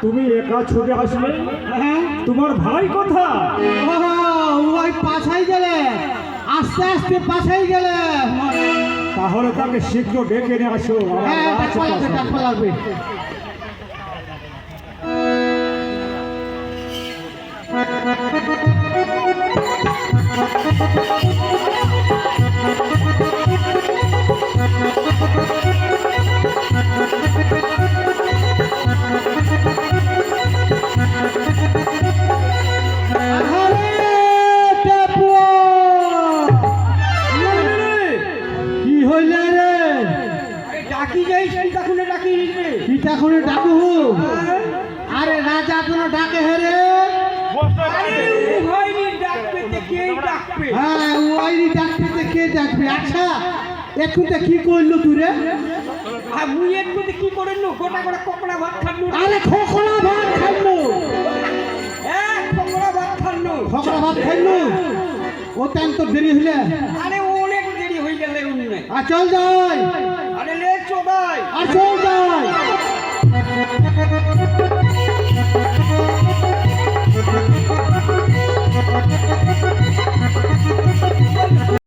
তুমি একা ছুটে আসলে? হ্যাঁ, তোমার ভাই কথা? ওই পাছাই গেলে, আস্তে আস্তে পাছাই গেলে। তাহলে তাকে শীঘ্র ডেকে নিয়ে আসো। আমার হ্যাঁ, আছে কথা। ডাকবা লাগবে। কি হইলে রে? ডাকি যাই সীতাকুণ্ডে ডাকি রে। পিঠাখুনে ডাকু। আরে রাজা কোনো ডাকে হেরে। আরে ও হয়নি ডাকবে তে কে ডাকবে? হ্যাঁ, ওই ডাকতে কে ডাকবে? আচ্ছা, এখনটা কি করলো তুই রে? আর মুই এর কি করে নো গোটা গোটা কোকড়া ভাত খানু। আরে খোকলা ভাত খাইলো। কোকড়া ভাত খানু। খোকলা ভাত খাইলো। ও টাইম তো দেরি হইলে। আরে অনেক দেরি হয়ে গেলে উন্নে। আর চল যাই। আরে লে চোদাই। আর চল যাই।